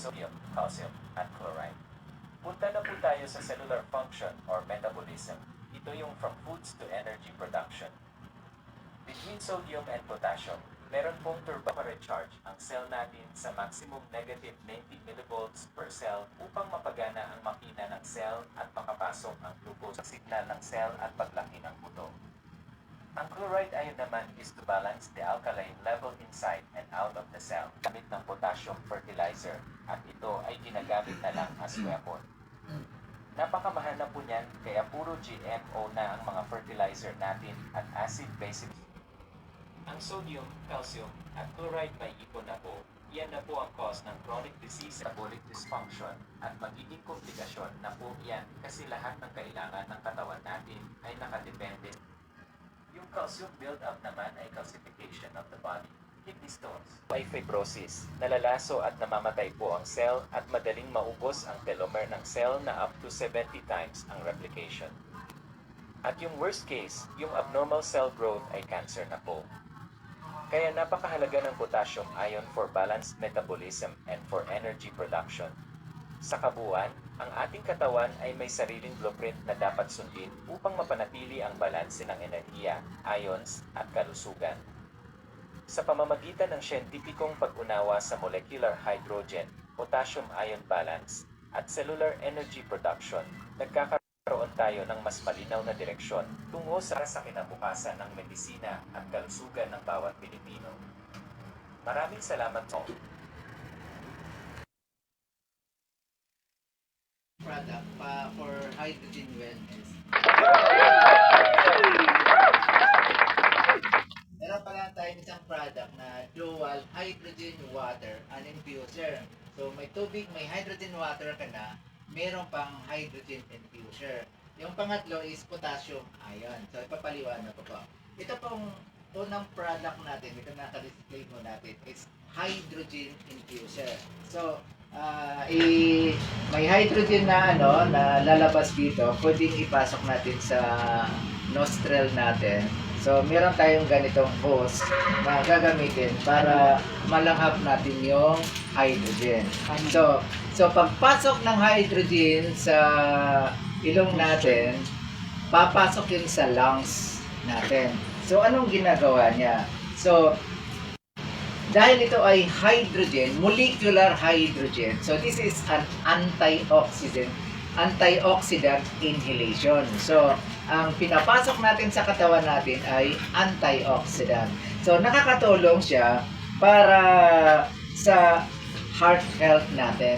sodium, calcium, at chloride. Punta na po tayo sa cellular function or metabolism. Ito yung from foods to energy production. Between sodium and potassium, meron pong turbo-recharge ang cell natin sa maximum negative 90 millivolts per cell upang mapagana ang makina ng cell at makapasok ang glucose sa signal ng cell at paglaki ng buto. Ang chloride ion naman is to balance the alkaline level inside and out of the cell gamit ng potassium fertilizer at ito ay ginagamit na lang as weapon. Napakamahal na po niyan kaya puro GMO na ang mga fertilizer natin at acid-basic. Ang sodium, calcium at chloride may ipon na po. Yan na po ang cause ng chronic disease, metabolic dysfunction at magiging komplikasyon na po yan kasi lahat ng kailangan ng katawan natin ay nakadepende. Yung calcium build-up naman ay calcification of the body. Kidney stones ay fibrosis, nalalaso at namamatay po ang cell at madaling maubos ang telomere ng cell na up to 70 times ang replication. At yung worst case, yung abnormal cell growth ay cancer na po. Kaya napakahalaga ng potassium ion for balanced metabolism and for energy production. Sa kabuuan, ang ating katawan ay may sariling blueprint na dapat sundin upang mapanatili ang balanse ng enerhiya, ions, at kalusugan. Sa pamamagitan ng siyentipikong pag-unawa sa molecular hydrogen, potassium ion balance, at cellular energy production, nagkakaroon tayo ng mas malinaw na direksyon tungo sa kinabukasan ng medisina at kalusugan ng bawat Pilipino. Maraming salamat po. Product for hydrogen wellness. Meron pala tayo isang product na dual hydrogen water and infuser. So may tubig, may hydrogen water ka na, meron pang hydrogen infuser. Yung pangatlo is potassium ion. So ipapaliwanag ko po. Ito pong unang product natin, ito naka-display mo natin, is hydrogen infuser. So may hydrogen na na lalabas dito, pwedeng ipasok natin sa nostril natin. So meron tayong ganitong hose na gagamitin para malanghap natin yung hydrogen. So pagpasok ng hydrogen sa ilong natin, papasok yun sa lungs natin. So anong ginagawa niya? So dahil ito ay hydrogen, molecular hydrogen. So this is an antioxidant inhalation. So ang pinapasok natin sa katawan natin ay antioxidant. So nakakatulong siya para sa heart health natin.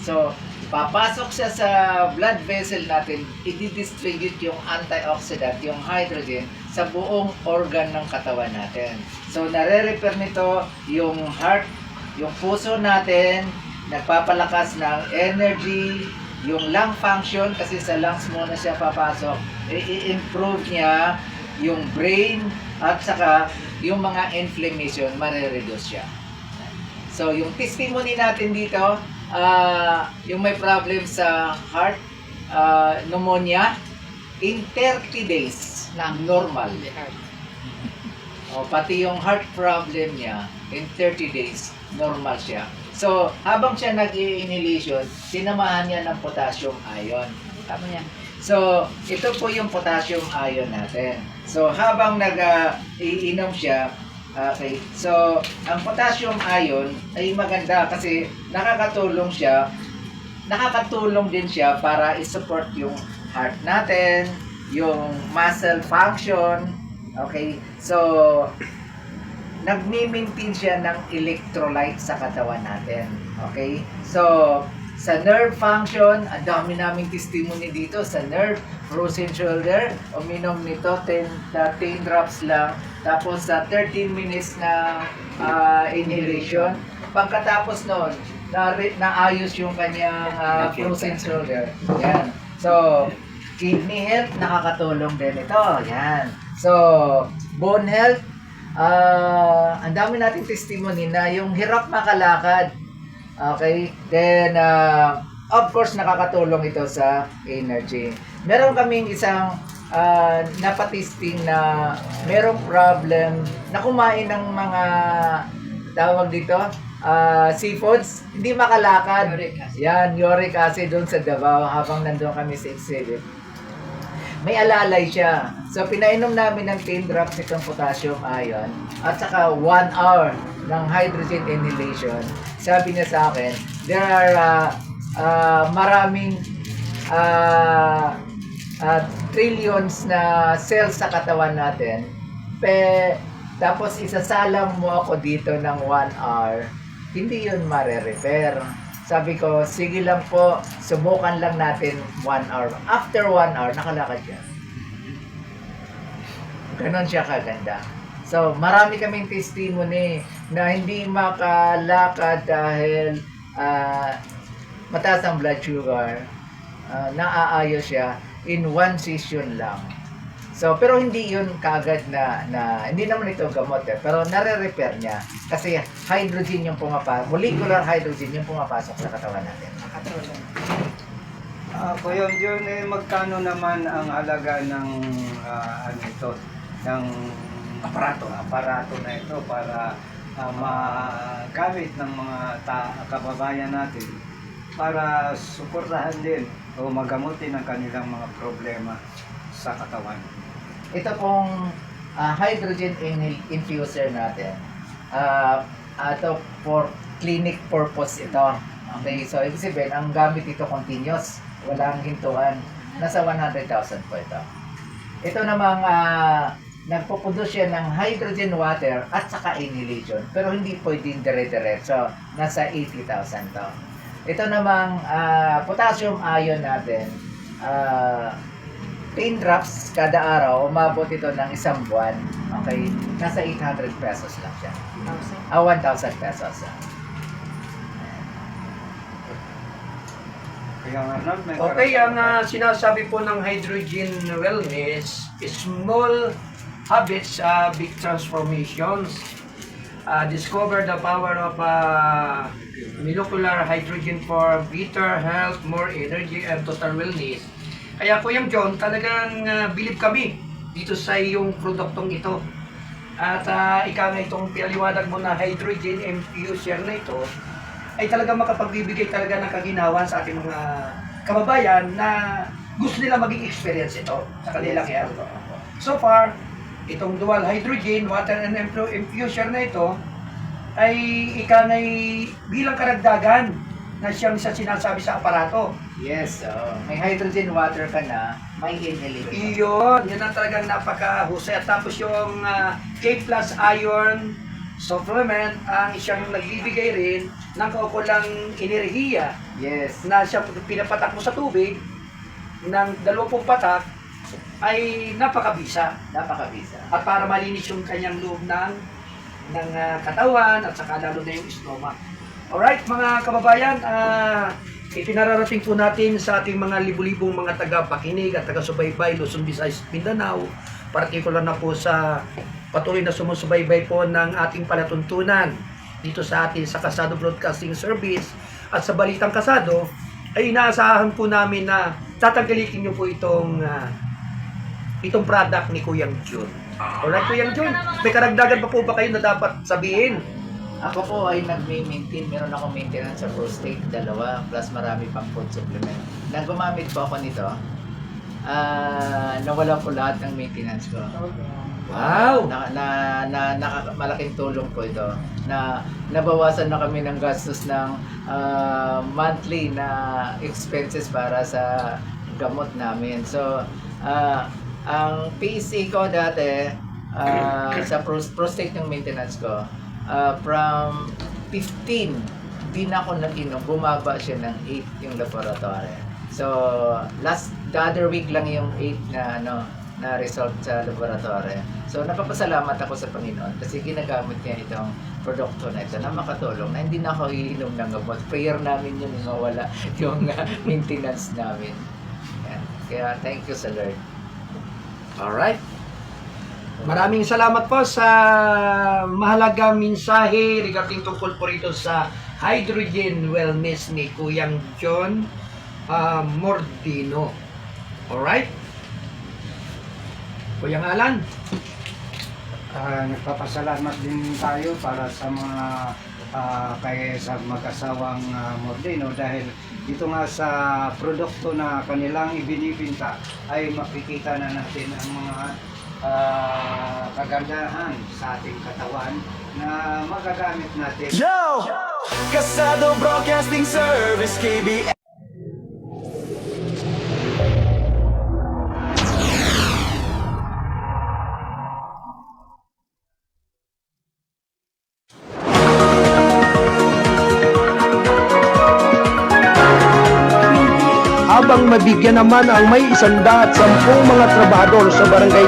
So papasok siya sa blood vessel natin, i-distribute yung antioxidant, yung hydrogen, sa buong organ ng katawan natin. So, nare-repair nito yung heart, yung puso natin, nagpapalakas ng energy, yung lung function, kasi sa lungs muna siya papasok, i-improve niya yung brain, at saka yung mga inflammation, mare-reduce siya. So, yung testimony natin dito, yung may problem sa heart, pneumonia, in 30 days lang normal. Pati yung heart problem niya, in 30 days, normal siya. So, habang siya nag-i-inhalation, sinamahan niya ng potassium ion. Tama niya. So, ito po yung potassium ion natin. So, habang nag-iinom siya, okay. So, ang potassium ion ay maganda kasi nakakatulong din siya para i-support yung heart natin, yung muscle function, okay? So, nagmi-maintain siya ng electrolyte sa katawan natin, okay? So, sa nerve function, ang dami naming testimony dito sa nerve, frozen shoulder, uminom nito 10 drops lang, tapos sa 13 minutes na inhalation, pagkatapos noon, naayos yung kanyang frozen shoulder. Yan. So, kidney health, nakakatulong din ito. Yan. So, bone health, ang dami nating testimony na yung hirap makalakad. Okay? Then, of course, nakakatulong ito sa energy. Meron kaming isang napatisting na merong problem na kumain ng mga tawag dito, seafoods, hindi makalakad. Uric acid. Yan, uric acid doon sa Davao habang nandun kami sa exhibit. May alalay siya. So, pinainom namin ng 10 drops itong potassium ion at saka 1 hour ng hydrogen inhalation. Sabi niya sa akin, there are maraming trillions na cells sa katawan natin. Tapos isasalang mo ako dito ng 1 hour, hindi yun mare-repair. Sabi ko, sige lang po, subukan lang natin 1 hour. After 1 hour, nakalakad siya. Ganon siya kaganda. So, marami kaming testimony na hindi makalakad dahil mataas ang blood sugar. Naaayos siya in 1 session lang. So, pero hindi yun kaagad na hindi naman ito gamot pero nare-repair niya kasi hydrogen yung pumapasok, molecular hydrogen yung pumapasok sa katawan natin. Kuya John, magkano naman ang halaga ng ng aparato na ito para magamit ng mga kababayan natin para suportahan din o magamutin ang kanilang mga problema sa katawan. Ito pong hydrogen infuser natin. Ito for clinic purpose ito. Okay, so ibig sabihin, ang gamit ito continuous, walang hintuan. Nasa 100,000 po ito. Ito namang nagpo-produce siya ng hydrogen water at saka inhalation. Pero hindi pwedeng dire-diretso. Nasa 80,000 to. Ito namang potassium ion natin. 10 drops kada araw, umabot ito ng 1 buwan. Okay? Nasa 800 pesos lang siya. 1,000 pesos. Kaya Arnold, may Okay, ang sinasabi po ng Hydrogen Wellness, small habits, big transformations. Discover the power of molecular hydrogen for better health, more energy, and total wellness. Kaya po yung John, talagang believe kami dito sa iyong produktong ito. At ika nga itong pinaliwanag mo na hydrogen infuser na ito, ay talagang makapagbibigay talaga ng kaginawan sa ating mga kababayan na gusto nila maging experience ito sa kanilang health. So far, itong dual hydrogen, water and infuser na ito, ay ika nga bilang karagdagan na siyang sa sinasabi sa aparato. Yes, may hydrogen water ka na, may inhalation. Iyon, yun ang talagang napakahusay. At tapos yung K plus iron supplement ang siyang nagbibigay rin ng kaukulang enerhiya Yes. na siya pinapatak mo sa tubig ng 20 patak ay napakabisa. Napakabisa. At para malinis yung kanyang loob ng katawan at saka lalo na yung stomach. Alright mga kababayan, ipinararating po natin sa ating mga libu-libong mga taga-pakinig at taga-subaybay, Luzon, Visayas, Mindanao, partikular na po sa patuloy na sumusubaybay po ng ating palatuntunan dito sa atin sa Kasado Broadcasting Service at sa Balitang Kasado, ay inaasahan po namin na tatangkilikin nyo po itong product ni Kuyang Jun. Alright, Kuyang Jun, may karagdagan pa po ba kayo na dapat sabihin? Ako po ay nag-maintain, meron akong maintenance sa prostate, 2, plus marami pang food supplement. Nang gumamit po ako nito, nawala po lahat ng maintenance ko. Wow! Malaking tulong po ito. Nabawasan na kami ng gastos ng monthly na expenses para sa gamot namin. So, ang PSA ko dati, sa prostate yung maintenance ko, from 15, di na ako nag-inom, bumaba siya ng 8 yung laboratory. So, the other week lang yung 8 na result sa laboratory. So, napapasalamat ako sa Panginoon kasi ginagamit niya itong produkto na ito na makatulong na hindi na ako iinom ng gamot. Prayer namin yun, mawala yung maintenance namin. Yan. Kaya, thank you sa Lord. Alright. Maraming salamat po sa mahalagang mensahe regarding tungkol po rito sa hydrogen wellness ni Kuyang John Mordino. Alright? Kuyang Alan? Nagpapasalamat din tayo para sa mga kay sa mag-asawang Mordino dahil dito nga sa produkto na kanilang ibinibinta ay makikita na natin ang mga kagandahan sa ating katawan na magagamit natin. Yo! Casado Broadcasting Service, KBS. Habang mabigyan naman ang may 110 mga trabahador sa barangay.